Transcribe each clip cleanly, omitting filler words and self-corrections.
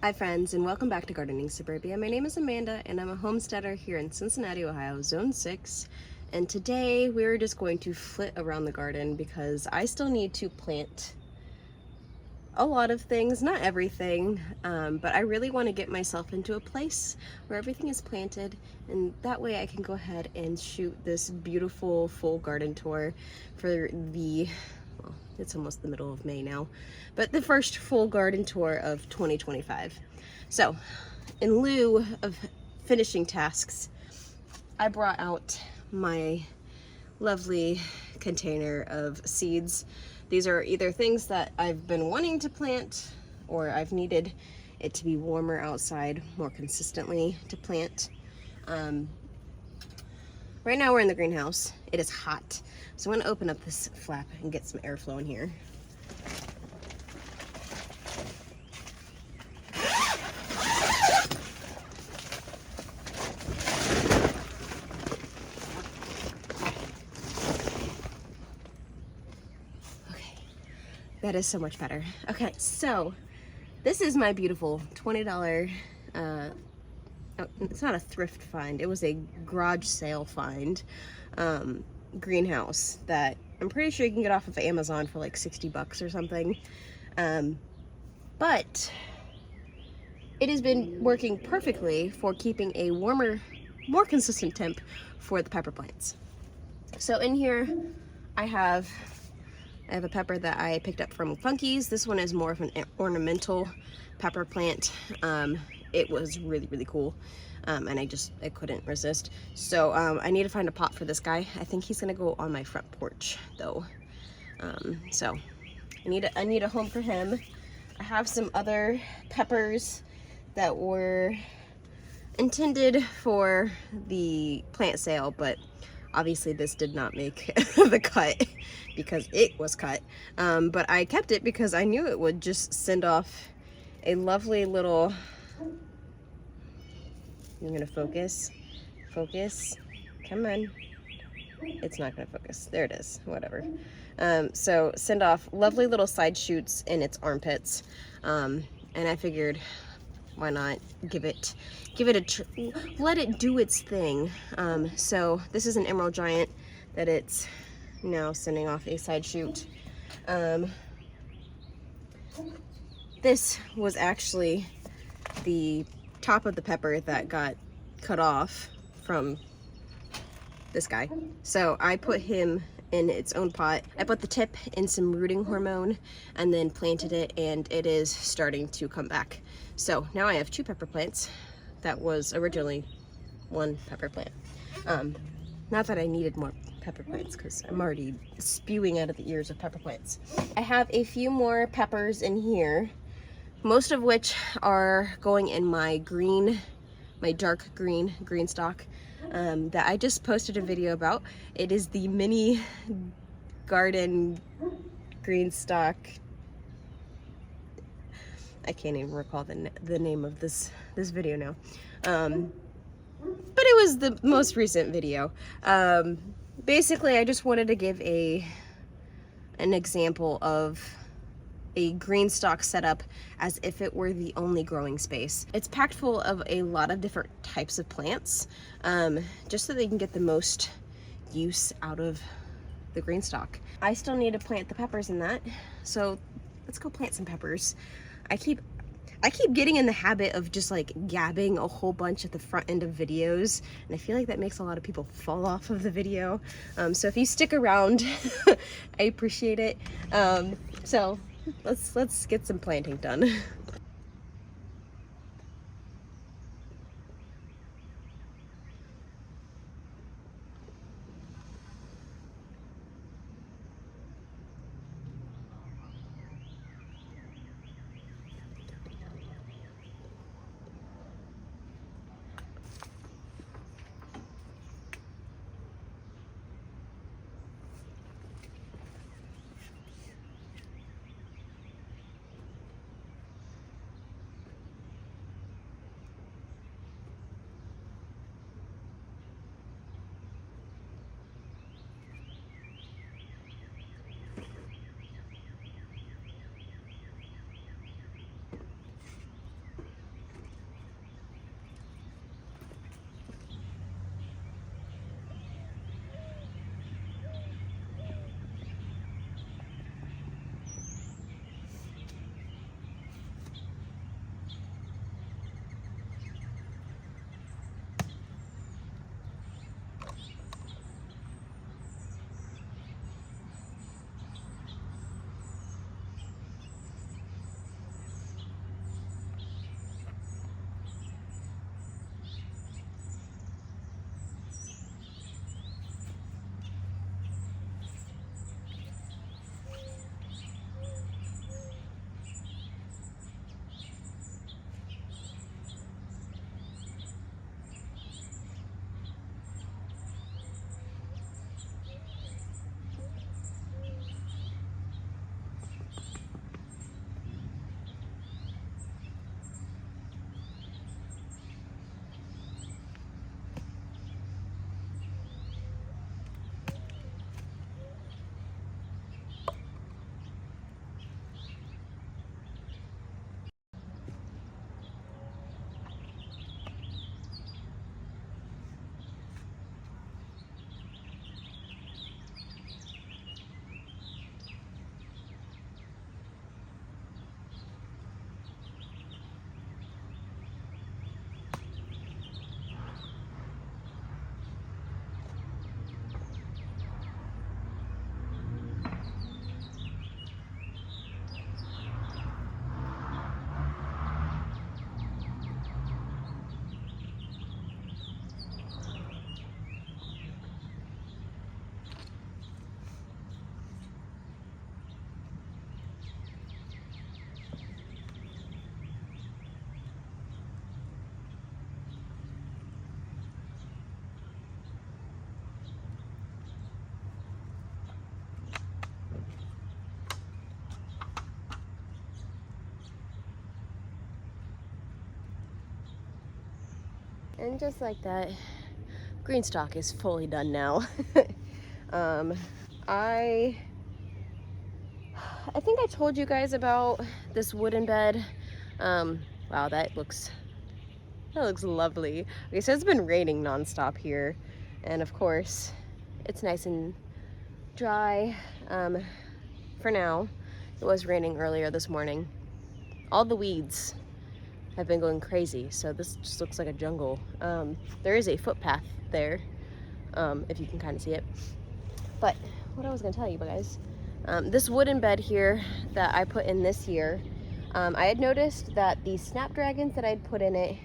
Hi friends, and welcome back to Gardening Suburbia. My name is Amanda and I'm a homesteader here in Cincinnati, Ohio, Zone 6. And today we're just going to flit around the garden because I still need to plant a lot of things, not everything, but I really want to get myself into a place where everything is planted, and that way I can go ahead and shoot this beautiful full garden tour for well, it's almost the middle of May now, but the first full garden tour of 2025. So in lieu of finishing tasks, I brought out my lovely container of seeds. These are either things that I've been wanting to plant, or I've needed it to be warmer outside more consistently to plant. Right now we're in the greenhouse. It is hot, so I'm going to open up this flap and get some airflow in here. That is so much better. Okay, so this is my beautiful $20, it's not a thrift find, it was a garage sale find, greenhouse that I'm pretty sure you can get off of Amazon for like 60 bucks or something. But it has been working perfectly for keeping a warmer, more consistent temp for the pepper plants. So in here I have a pepper that I picked up from Funky's. This one is more of an ornamental pepper plant. It was really cool, and I couldn't resist. So I need to find a pot for this guy. I think he's gonna go on my front porch though. So I need a home for him. I have some other peppers that were intended for the plant sale, but obviously this did not make the cut because it was cut, but I kept it because I knew it would just send off a lovely little, you're gonna focus, come on, it's not gonna focus, there it is, whatever. So send off lovely little side shoots in its armpits, and I figured why not give it let it do its thing. So this is an emerald giant that it's now sending off a side shoot. This was actually the top of the pepper that got cut off from this guy. So I put him in its own pot. I put the tip in some rooting hormone and then planted it, and it is starting to come back. So now I have two pepper plants. That was originally one pepper plant. Not that I needed more pepper plants because I'm already spewing out of the ears of pepper plants. I have a few more peppers in here, most of which are going in my dark green stock that I just posted a video about. It is the mini garden green stock. I can't even recall the name of this video now. But it was the most recent video. Basically, I just wanted to give an example of a green stock setup as if it were the only growing space. It's packed full of a lot of different types of plants, just so they can get the most use out of the green stock. I still need to plant the peppers in that, so let's go plant some peppers. I keep getting in the habit of just like gabbing a whole bunch at the front end of videos, and I feel like that makes a lot of people fall off of the video. So if you stick around, I appreciate it. So let's get some planting done. And just like that, green stock is fully done now. I think I told you guys about this wooden bed. Wow, that looks lovely. Okay, so it's been raining nonstop here, and of course it's nice and dry for now. It was raining earlier this morning. All the weeds have been going crazy, so this just looks like a jungle. There is a footpath there, if you can kind of see it. But what I was gonna tell you guys, this wooden bed here that I put in this year, I had noticed that the snapdragons that I'd put in it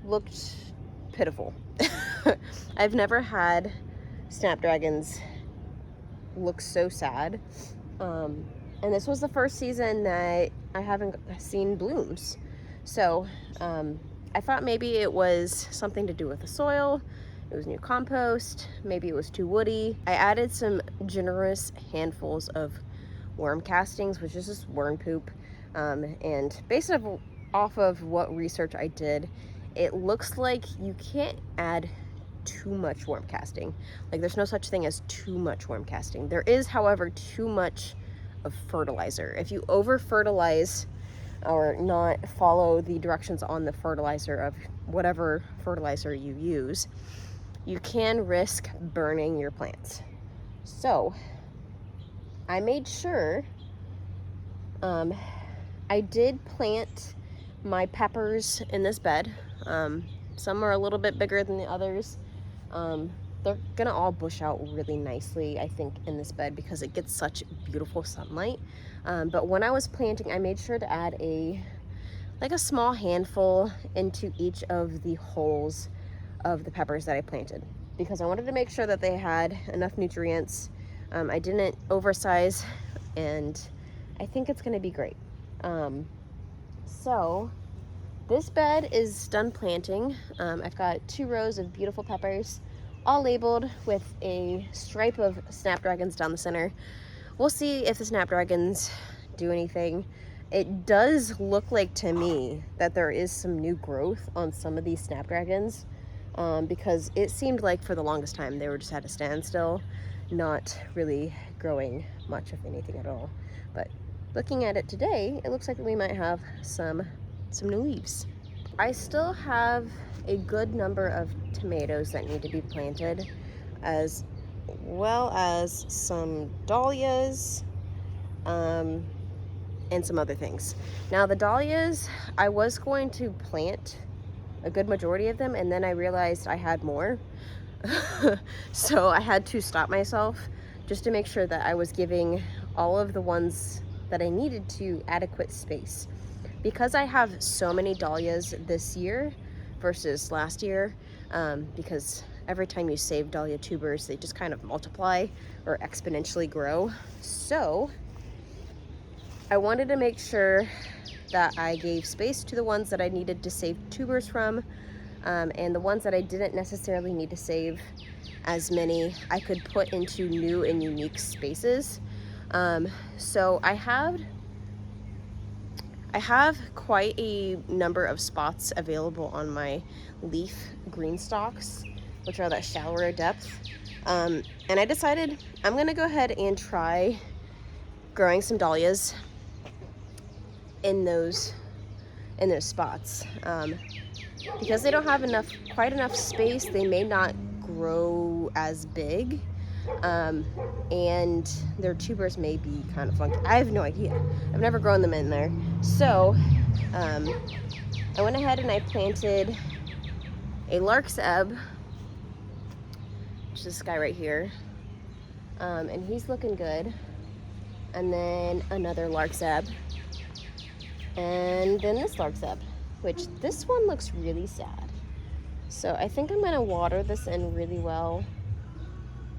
looked pitiful. I've never had snapdragons look so sad. And this was the first season that I haven't seen blooms. So I thought maybe it was something to do with the soil. It was new compost. Maybe it was too woody. I added some generous handfuls of worm castings, which is just worm poop. And based off of what research I did, it looks like you can't add too much worm casting. Like, there's no such thing as too much worm casting. There is, however, too much of fertilizer. If you over fertilize or not follow the directions on the fertilizer of whatever fertilizer you use, you can risk burning your plants. So I made sure I did plant my peppers in this bed. Some are a little bit bigger than the others. They're gonna all bush out really nicely, I think, in this bed because it gets such beautiful sunlight. But when I was planting, I made sure to add a small handful into each of the holes of the peppers that I planted, because I wanted to make sure that they had enough nutrients. I didn't oversize, and I think it's gonna be great. So this bed is done planting. I've got 2 rows of beautiful peppers, all labeled with a stripe of snapdragons down the center. We'll see if the snapdragons do anything. It does look like to me that there is some new growth on some of these snapdragons, because it seemed like for the longest time they were just at a standstill, not really growing much of anything at all. But looking at it today, it looks like we might have some new leaves. I still have a good number of tomatoes that need to be planted, as well as some dahlias, and some other things. Now the dahlias, I was going to plant a good majority of them, and then I realized I had more. So I had to stop myself just to make sure that I was giving all of the ones that I needed to adequate space. Because I have so many dahlias this year versus last year, because every time you save dahlia tubers, they just kind of multiply or exponentially grow. So I wanted to make sure that I gave space to the ones that I needed to save tubers from, and the ones that I didn't necessarily need to save as many, I could put into new and unique spaces. So I have quite a number of spots available on my leaf green stalks, which are that shallower depth. And I decided I'm gonna go ahead and try growing some dahlias in those spots. Because they don't have quite enough space, they may not grow as big. And their tubers may be kind of funky. I have no idea. I've never grown them in there. So I went ahead and I planted a lark's ebb, which is this guy right here, and he's looking good. And then another lark's ebb, and then this lark's ebb, which this one looks really sad. So I think I'm gonna water this in really well.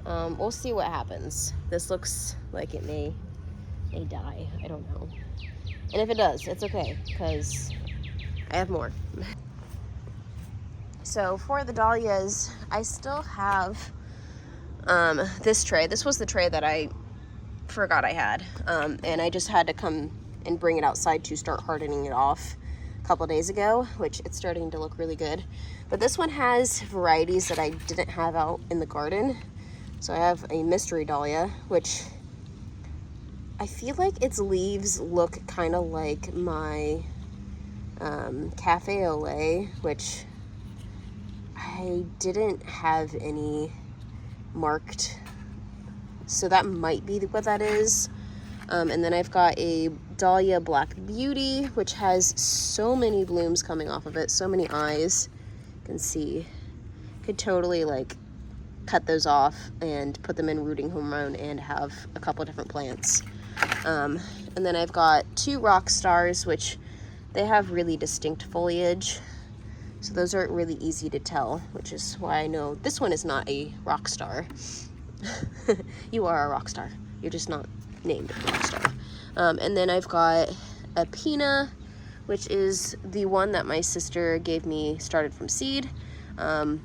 We'll see what happens. This looks like it may die. I don't know. And if it does, it's okay, because I have more. So for the dahlias, I still have this tray. This was the tray that I forgot I had. And I just had to come and bring it outside to start hardening it off a couple days ago, which it's starting to look really good. But this one has varieties that I didn't have out in the garden. So I have a mystery dahlia, which I feel like its leaves look kind of like my cafe au lait, which I didn't have any marked. So that might be what that is. And then I've got a Dahlia Black Beauty, which has so many blooms coming off of it, so many eyes. You can see. Could totally like cut those off and put them in rooting hormone and have a couple different plants. And then I've got two rock stars, which they have really distinct foliage. So those are really easy to tell, which is why I know this one is not a rock star. You are a rock star. You're just not named a rock star. And then I've got a Pina, which is the one that my sister gave me started from seed. And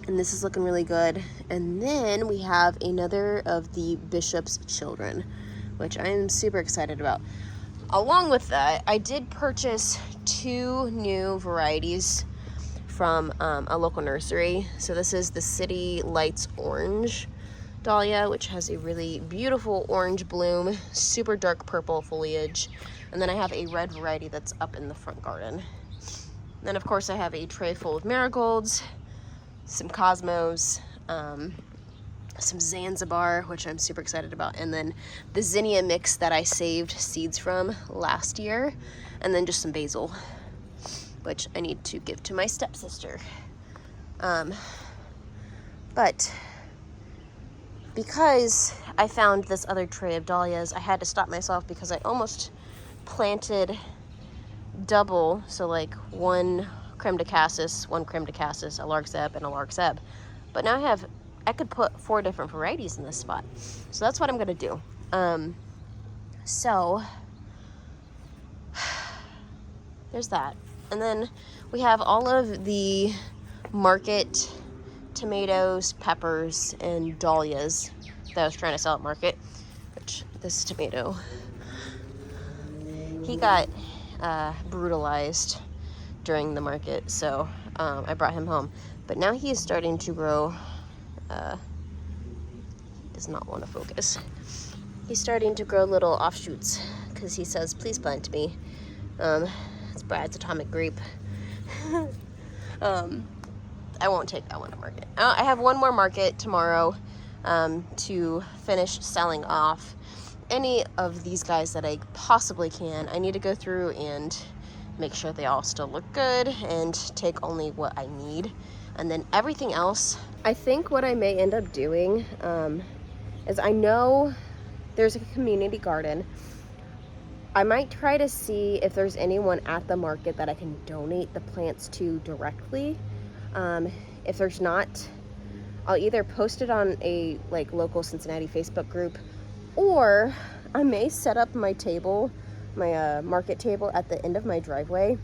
this is looking really good. And then we have another of the Bishop's Children, which I'm super excited about. Along with that, I did purchase two new varieties from a local nursery. So this is the City Lights Orange Dahlia, which has a really beautiful orange bloom, super dark purple foliage. And then I have a red variety that's up in the front garden. Then of course I have a tray full of marigolds, some cosmos, some Zanzibar, which I'm super excited about, and then the zinnia mix that I saved seeds from last year, and then just some basil, which I need to give to my stepsister. But because I found this other tray of dahlias, I had to stop myself because I almost planted double, so like one creme de cassis, a lark zeb, and a lark zeb. But now I could put 4 different varieties in this spot. So that's what I'm gonna do. So there's that. And then we have all of the market tomatoes, peppers, and dahlias that I was trying to sell at market, which this tomato, he got brutalized during the market, so I brought him home. But now he is starting to grow. He does not want to focus. He's starting to grow little offshoots because he says, please plant me. It's Brad's atomic grape. I won't take that one to market. I have one more market tomorrow to finish selling off any of these guys that I possibly can. I need to go through and make sure they all still look good and take only what I need. And then everything else, I think what I may end up doing is, I know there's a community garden. I might try to see if there's anyone at the market that I can donate the plants to directly. If there's not, I'll either post it on a local Cincinnati Facebook group, or I may set up my table, my market table at the end of my driveway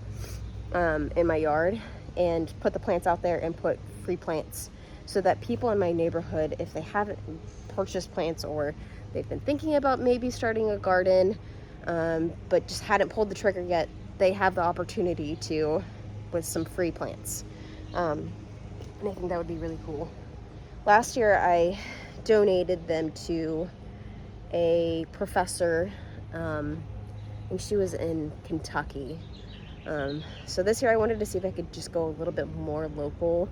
in my yard, and put the plants out there and put free plants so that people in my neighborhood, if they haven't purchased plants or they've been thinking about maybe starting a garden but just hadn't pulled the trigger yet, they have the opportunity to with some free plants. And I think that would be really cool. Last year I donated them to a professor, and she was in Kentucky. So this year I wanted to see if I could just go a little bit more local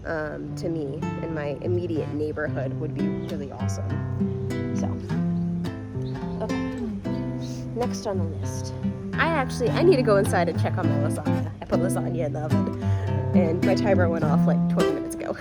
to me, in my immediate neighborhood would be really awesome. So, okay, next on the list. I need to go inside and check on my lasagna. I put lasagna in the oven and my timer went off like 20 minutes ago.